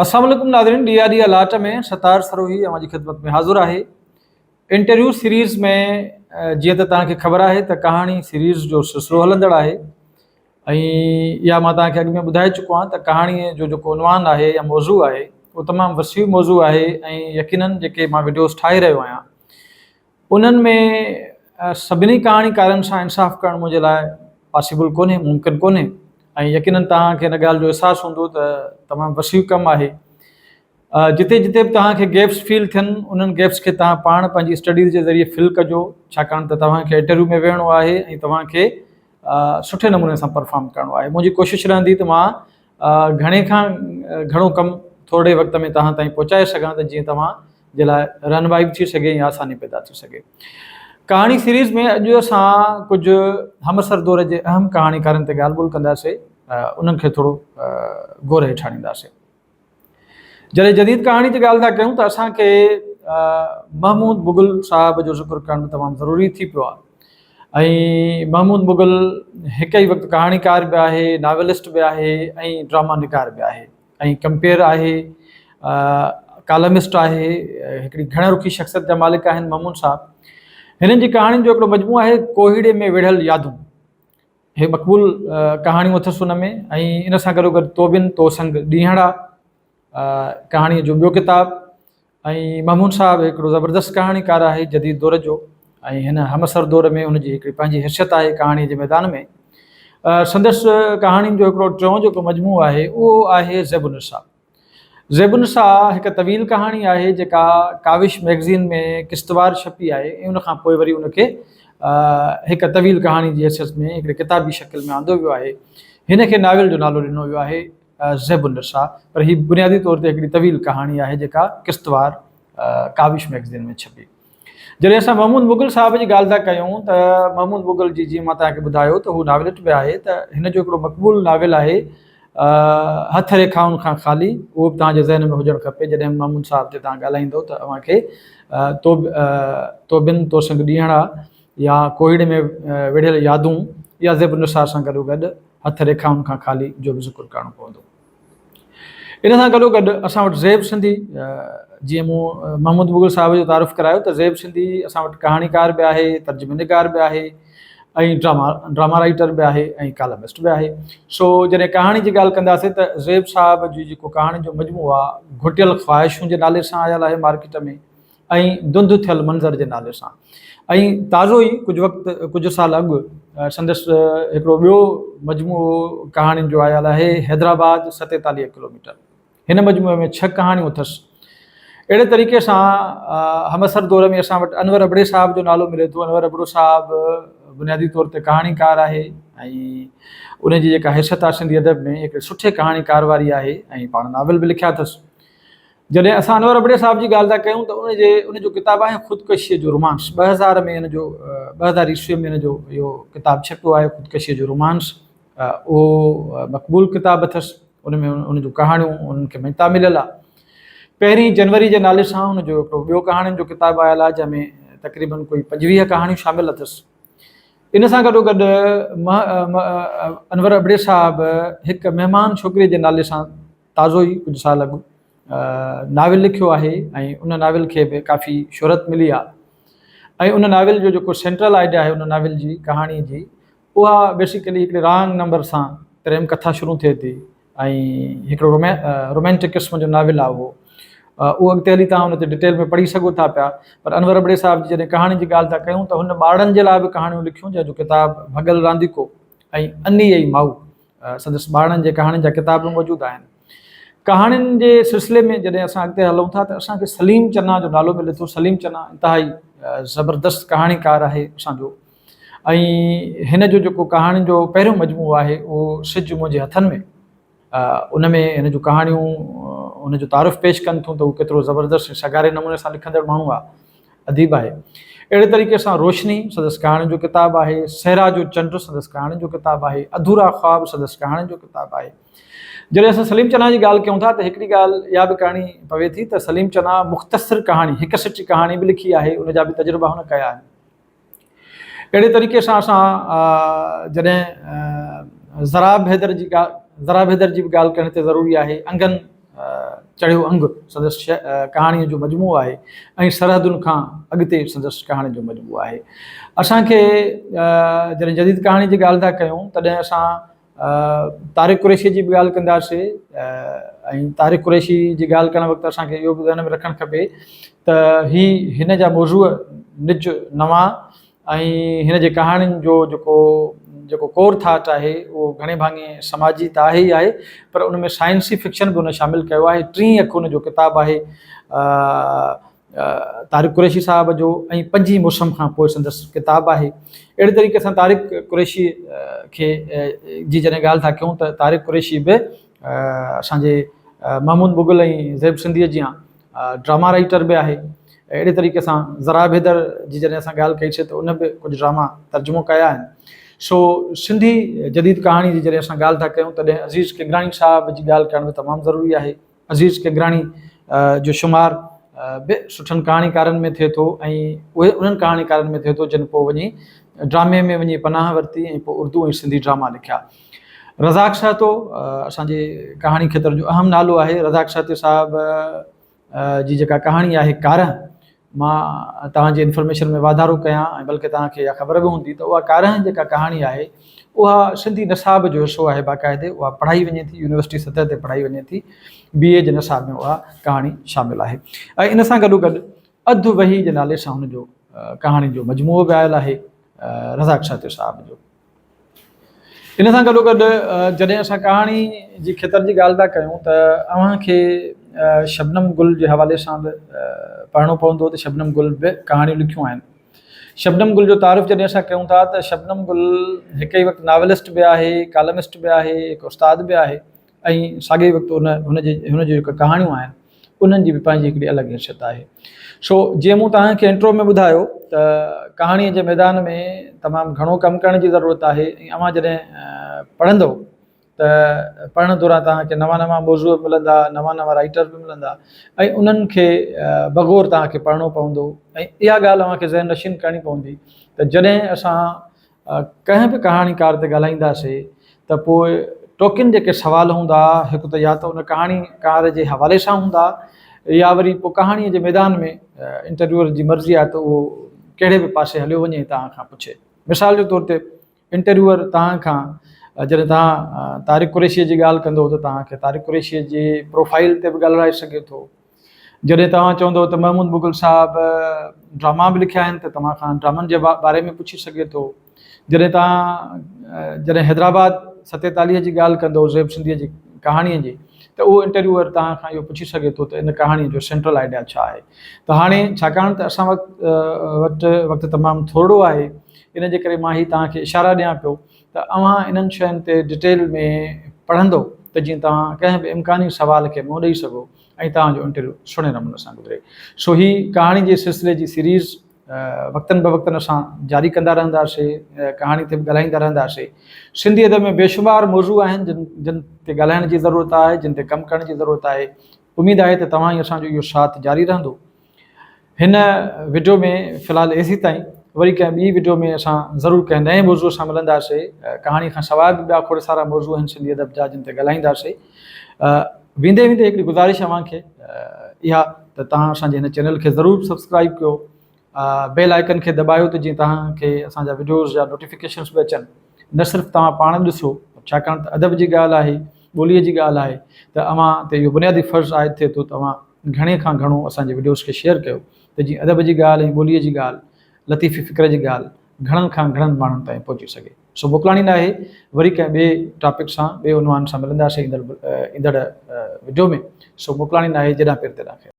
अस्सलाम वालेकुम नाज़रीन, DRD अलर्ट में सतार सरोही हमारी खिदमत में हाज़िर है। इंटरव्यू सीरीज़ में जीअं त तव्हांखे ख़बर आहे त कहाणी सीरीज़ जो सिलसिलो हलंदड़ आहे ऐं इहा मां तव्हांखे अॻु में ॿुधाए चुको आहियां त कहाणीअ जो जेको उनवान आहे या मौज़ू आहे उहो तमामु वसीउ मौज़ू आहे ऐं यकीनन जेके मां वीडियोज़ ठाहे रहियो आहियां उन्हनि में सभिनी कहाणीकारनि सां इंसाफ़ करणु मुंहिंजे लाइ पॉसिबल कोन्हे, मुमकिन कोन्हे ऐं यकीनन तव्हांखे हिन ॻाल्हि जो अहसासु हूंदो त तमामु वसीउ कमु आहे। जिते जिते बि तव्हांखे गैप्स फील थियनि उन्हनि गैप्स खे तव्हां पाण पंहिंजी स्टडीज़ जे ज़रिए फिल कजो, छाकाणि त तव्हांखे इंटरव्यू में वेहणो आहे ऐं तव्हांखे सुठे नमूने सां परफॉर्म करिणो आहे। मुंहिंजी कोशिशि रहंदी त मां घणे खां घणो कमु थोरे वक़्त में तव्हां ताईं पहुचाए सघां त जीअं तव्हां जे लाइ रनवाई बि थी सघे या आसानी पैदा थी सघे। कहाणी सीरीज़ में अॼु असां कुझु हमअसर दौर जे अहम कहाणीकारनि ते ॻाल्हि ॿोल कंदासीं, उन्हनि खे थोरो गौर हेठि आणींदासीं। जॾहिं जदीद कहाणी जी ॻाल्हि था कयूं त असांखे महमूद मुग़ल साहब जो ज़िक्र करणु तमामु ज़रूरी थी पियो आहे ऐं महमूद मुग़ल हिकु ई वक़्तु कहाणीकार बि आहे, नावेलिस्ट बि आहे ऐं ड्रामा निकार बि आहे ऐं कंपेयर आहे, कॉलमिस्ट आहे, हिकिड़ी घण रुखी शख़्सियत जा मालिक आहिनि महमूद साहब। हिननि जी कहाणियुनि जो हिकिड़ो मजमूओ आहे कोहीड़े में विढ़ियल यादूं। हे मक़बूल कहाणियूं अथसि हुन में ऐं इन सां गॾोगॾु तोबिन तो संग ॾींहड़ा कहाणीअ जो ॿियो किताबु ऐं महमूद साहब हिकिड़ो ज़बरदस्त कहाणीकार आहे जदीद दौर जो ऐं हिन हमअसर दौर में हुनजी हिकिड़ी पंहिंजी हैसियत आहे कहाणीअ जे मैदान में। संदसि कहाणियुनि जो हिकिड़ो टियों जेको मजमूओ आहे उहो आहे ज़ैबुन्निसा। ज़ैबुन्निसा हिकु तवील कहाणी आहे जेका काविश मैगज़ीन में किश्तवार छपी आहे ऐं उनखां पोइ वरी उनखे हिकु तवील कहाणी जी हैसियत में हिकिड़े किताबी शकिल में आंदो वियो आहे। हिन खे नाविल जो नालो ॾिनो वियो आहे ज़ैबुन्निसा, पर ही बुनियादी तौर ते हिकिड़ी तवील कहाणी आहे जेका किश्तवार काविश मैगज़ीन में छपी। जॾहिं असां महमूद मुग़ल साहब जी ॻाल्हि था कयूं त महमूद मुग़ल जी जीअं मां तव्हांखे ॿुधायो त हू नावेलिस्ट बि आहे त हिन जो हिकिड़ो मक़बूल नाविल आहे हथ रेखाउनि खां ख़ाली, उहो बि तव्हांजे ज़हन में हुजणु खपे। जॾहिं महमूद साहब ते तव्हां ॻाल्हाईंदो त तव्हांखे तोबिन तो संग ॾींहड़ा या कोहीड़े में विढ़ियल यादूं या ज़ैबुन्निसा सां गॾोगॾु हथ रेखाउनि खां ख़ाली जो बि ज़िक्र करणो पवंदो। इन सां गॾोगॾु असां वटि ज़ैब सिंधी, जीअं मूं महमूद मुग़ल साहब जो तारीफ़ करायो त ज़ैब सिंधी असां वटि कहाणीकार बि आहे, तर्जुमे निगार बि आहे ऐं ड्रामा राइटर बि आहे ऐं कॉलमिस्ट बि आहे। सो जॾहिं कहाणी जी ॻाल्हि कंदासीं त ज़ैब साहब जी जेको कहाणी जो मजमूओ आहे घुटियल ख़्वाहिशूं जे नाले सां आयल आहे मार्केट में ऐं धुंध थियल मंज़र जे नाले सां ऐं ताज़ो ई कुझु साल अॻु संदसि हिकिड़ो ॿियो मजमूओ कहाणियुनि जो आयल आहे हैदराबाद 47 किलोमीटर। हिन मजमूए में 6 कहाणियूं अथसि। अहिड़े तरीक़े सां हमअसर दौर में असां वटि अनवर अबड़े साहब जो नालो मिले थो। अनवर अबड़ो साहब बुनियादी तौर ते कहाणीकार आहे ऐं उनजी जेका हैसियत आहे सिंधी अदब में हिकिड़े सुठे कहाणीकार वारी आहे ऐं पाण नाविल बि लिखिया अथसि। जॾहिं असां अनवर अबड़े साहब जी ॻाल्हि था कयूं त उनजो किताबु आहे ख़ुदकशीअ जो रोमांस। 2000 में हिन जो 2000 ईस्वी में हिन जो इहो किताबु छपियो आहे ख़ुदकशीअ जो रोमांस। उहो मक़बूल किताबु अथसि, उनमें उनजूं कहाणियूं उन्हनि खे मञता मिलियल आहे। 1 जनवरी जे नाले सां हुनजो हिकिड़ो ॿियो कहाणियुनि जो किताबु आयल आहे जंहिंमें तक़रीबन कोई 25 कहाणियूं शामिलु अथसि। इन सां गॾोगॾु अनवर अबड़े साहब हिकु महिमान छोकिरीअ जे नाले सां ताज़ो ई कुझु साल अॻु नाविल लिखियो आहे ऐं उन नाविल खे बि काफ़ी शोहरत मिली आहे ऐं उन नाविल जो जेको सेंट्रल आइडिया आहे उन नाविल जी कहाणी जी उहा बेसिकली हिकिड़े रांग नंबर सां प्रेम कथा शुरू थिए थी ऐं हिकिड़ो रोमांटिक क़िस्म जो नाविल आहे उहो अॻिते हली तव्हां हुन ते डिटेल में पढ़ी सघो था पिया। पर अनवर अबड़े साहब जी जॾहिं कहाणी जी ॻाल्हि था कयूं त हुन ॿारनि जे लाइ बि कहाणियूं लिखियूं जंहिंजो किताबु भगल रांदीको ऐं अन्नी ऐं माऊ संदसि ॿारनि जे कहाणियुनि जा किताब मौजूदु आहिनि। कहाणियुनि जे सिलसिले में जॾहिं असां अॻिते हलूं था त असांखे सलीम चन्ना जो नालो मिले थो। सलीम चन्ना इंतिहाई ज़बरदस्त कहाणीकार आहे असांजो ऐं हिन जो जेको कहाणियुनि जो पहिरियों मजमूओ आहे उहो सिज मुंहिंजे हथनि में, उन में हिन जूं कहाणियूं हुनजो तारीफ़ पेश कनि थियूं त उहो केतिरो ज़बरदस्त सगारे नमूने सां लिखंदड़ माण्हू आहे, अदीब आहे। अहिड़े तरीक़े सां रोशनी संदसि कहाणियुनि जो किताबु आहे, सहरा जो चंड संदसि कहाणियुनि जो किताबु आहे, अधूरा ख्वाब संदसि कहाणियुनि जो किताबु आहे। जॾहिं असां सलीम चन्ना जी ॻाल्हि कयूं था त हिकिड़ी ॻाल्हि इहा बि करणी पवे थी त सलीम चन्ना मुख़्तसिर कहाणी हिकु सिटी कहाणी बि लिखी आहे, उनजा बि तजुर्बा हुन कया आहिनि। अहिड़े तरीक़े सां असां जॾहिं ज़रा हैदर जी बि ॻाल्हि करण ते ज़रूरी आहे। अंगन चढ़ियो अंग संदसि कहाणीअ जो मजमूओ आहे ऐं सरहदुनि खां अॻिते संदसि कहाणी जो मजमूओ आहे। असांखे जॾहिं जदीद कहाणी जी ॻाल्हि था कयूं तॾहिं असां तारिक कुरैशी जी बि ॻाल्हि कंदासीं ऐं तारिक कुरैशी जी ॻाल्हि करण वक़्तु असांखे इहो बि ध्यान में रखणु खपे त हिन जा मौज़ूअ निज नवां ऐं हिन जे कहाणियुनि जो जेको कोर थाट आहे उहो घणे भाङे समाजी त आहे ई आहे, पर उन में साइंसी फिक्शन बि उन शामिलु कयो आहे। 3 अखि उन जो किताबु आहे तारिक कुरैशी साहब जो, ऐं 5 मौसम खां पोइ संदसि किताबु आहे। अहिड़े तरीक़े सां तारिक कुरैशी खे जी जॾहिं ॻाल्हि था कयूं त तारिक कुरैशी बि असांजे महमूद मुग़ल ऐं ज़ैब सिंधीअ जी ड्रामा राइटर बि आहे। अहिड़े तरीक़े सां ज़रा हैदर जी जॾहिं असां ॻाल्हि कईसीं त उन बि कुझु ड्रामा तर्जुमो कया आहिनि। सो सिंधी जदीद कहाणी जी जॾहिं असां ॻाल्हि था कयूं तॾहिं अज़ीज़ किगराणी साहब जी ॻाल्हि करणु बि तमामु ज़रूरी आहे। अज़ीज़ किगराणी जो शुमार बि सुठनि कहाणीकारनि में थिए थो ऐं उहे उन्हनि कहाणीकारनि में थिए थो जिन पोइ वञी ड्रामे में वञी पनाह वरिती ऐं पोइ उर्दू ऐं सिंधी ड्रामा लिखिया। रज़ाक साहतो असांजे कहाणी खेत्र जो अहम नालो आहे। रज़ाक साहतो साहब जी जेका कहाणी आहे कारह, मां तव्हांजे इंफॉर्मेशन में वाधारो कयां ऐं बल्कि तव्हांखे इहा ख़बर बि हूंदी त उहा कारह जेका कहाणी आहे उहा सिंधी निसाब जो हिसो आहे। बाक़ाइदे उहा पढ़ाई वञे थी, यूनिवर्सिटी सतह ते पढ़ाई वञे थी, BA जे निसाब में उहा कहाणी शामिलु आहे। ऐं इन सां गॾोगॾु अधु वही जे नाले सां हुनजो कहाणी जो मजमूओ बि आयल आहे रज़ाक साहतो साहब जो। इन सां गॾोगॾु जॾहिं असां कहाणी जी खेत्र जी ॻाल्हि था कयूं त अव्हांखे शबनम गुल जे हवाले सां बि पढ़णो पवंदो त शबनम गुल बि कहाणियूं लिखियूं आहिनि। शबनम गुल जो तारीफ़ जॾहिं असां कयूं था त शबनम गुल हिकु ई वक़्तु नावलिस्ट बि आहे, कालमिस्ट बि आहे, हिकु उस्ताद बि आहे ऐं साॻे वक़्तु हुन जी जेका कहाणियूं आहिनि उन्हनि जी बि पंहिंजी हिकिड़ी अलॻि हैसियत आहे। सो जीअं मूं तव्हांखे इंट्रो में ॿुधायो त कहाणीअ जे मैदान में तमामु घणो कमु करण जी ज़रूरत आहे ऐं अव्हां जॾहिं पढ़ंदव त पढ़ण दौरान तव्हांखे नवां मौज़ू मिलंदा, नवां राइटर बि मिलंदा ऐं उन्हनि खे बग़ौर तव्हांखे पढ़णो पवंदो। ऐं इहा ॻाल्हि अव्हांखे ज़हन नशीन करणी पवंदी त जॾहिं असां कंहिं बि कहाणीकार ते ॻाल्हाईंदासीं त पोइ टोकिन जेके सुवाल हूंदा, हिकु त या त उन कहाणीकार जे हवाले सां हूंदा या वरी पोइ कहाणीअ जे मैदान में इंटरव्यूअर जी मर्ज़ी आहे त उहो कहिड़े बि पासे हलियो वञे तव्हां खां पुछे। मिसाल जे तौर ते इंटरव्यूअर तव्हां खां जॾहिं तव्हां तारिक कुरैशीअ जी ॻाल्हि कंदो त तव्हांखे तारिक कुरैशीअ जी प्रोफाइल ते बि ॻाल्हाए सघे थो। जॾहिं तव्हां चवंदो त महमूद मुग़ल साहब ड्रामा बि लिखिया आहिनि त तव्हां खां ड्रामनि जे बारे में पुछी सघे थो। जॾहिं हैदराबाद 47 जी ॻाल्हि कंदो ज़ैब सिंधीअ जी कहाणीअ जी त उहो इंटरव्यूअर तव्हां खां इहो पुछी सघे थो त इन कहाणीअ जो सेंट्रल आइडिया छा आहे। त हाणे छाकाणि त असां वक़्तु तमामु थोरो आहे, इन जे करे मां ही तव्हांखे इशारा ॾियां पियो त अव्हां इन्हनि शयुनि ते डिटेल में पढ़ंदो त जीअं तव्हां कंहिं बि इम्कानी सवाल खे मुंहुं ॾेई सघो ऐं तव्हांजो इंटरव्यू सुहिणे नमूने सां गुज़रे। सो ही कहाणी जे सिलसिले जी सीरीज़ वक़्तनि ब वक़्तनि असां जारी कंदा रहंदासीं, कहाणी ते बि ॻाल्हाईंदा रहंदासीं। सिंधी अदब में बेशुमार मौज़ू आहिनि जिन ते ॻाल्हाइण जी ज़रूरत आहे, जिन ते कमु करण जी ज़रूरत आहे। उमेदु आहे त तव्हां असांजो इहो साथ जारी रहंदो। हिन वीडियो में फ़िलहालु एसी ताईं, वरी कंहिं ॿी वीडियो में असां ज़रूरु कंहिं नए मौज़ूअ सां मिलंदासीं। कहाणी खां सवाइ बि ॿिया खोड़ सारा मौज़ू आहिनि सिंधी अदब जा जिन ते ॻाल्हाईंदासीं। वेंदे हिकिड़ी गुज़ारिश अव्हांखे इहा त तव्हां असांजे हिन चैनल खे ज़रूरु सब्सक्राइब कयो, बेल आइकन खे दॿायो त जीअं तव्हांखे असांजा वीडियोज़ जा नोटिफिकेशन्स बि अचनि। न सिर्फ़ु तव्हां पाण ॾिसो, छाकाणि त अदब जी ॻाल्हि आहे, ॿोलीअ जी ॻाल्हि आहे त अव्हां ते इहो बुनियादी फ़र्ज़ु आयद थिए थो त तव्हां घणे खां घणो असांजे वीडियोज़ खे शेयर कयो त जीअं अदब जी ॻाल्हि ऐं ॿोलीअ जी ॻाल्हि, लतीफ़ी फ़िक्र जी ॻाल्हि घणनि खां घणनि माण्हुनि ताईं पहुची सघे। सो मोकिलाणी न आहे, वरी कंहिं ॿिए टॉपिक सां, ॿिए उनवान सां मिलंदासीं ईंदड़ वीडियो में। सो मोकिलाणी न आहे, जॾहिं पिर ते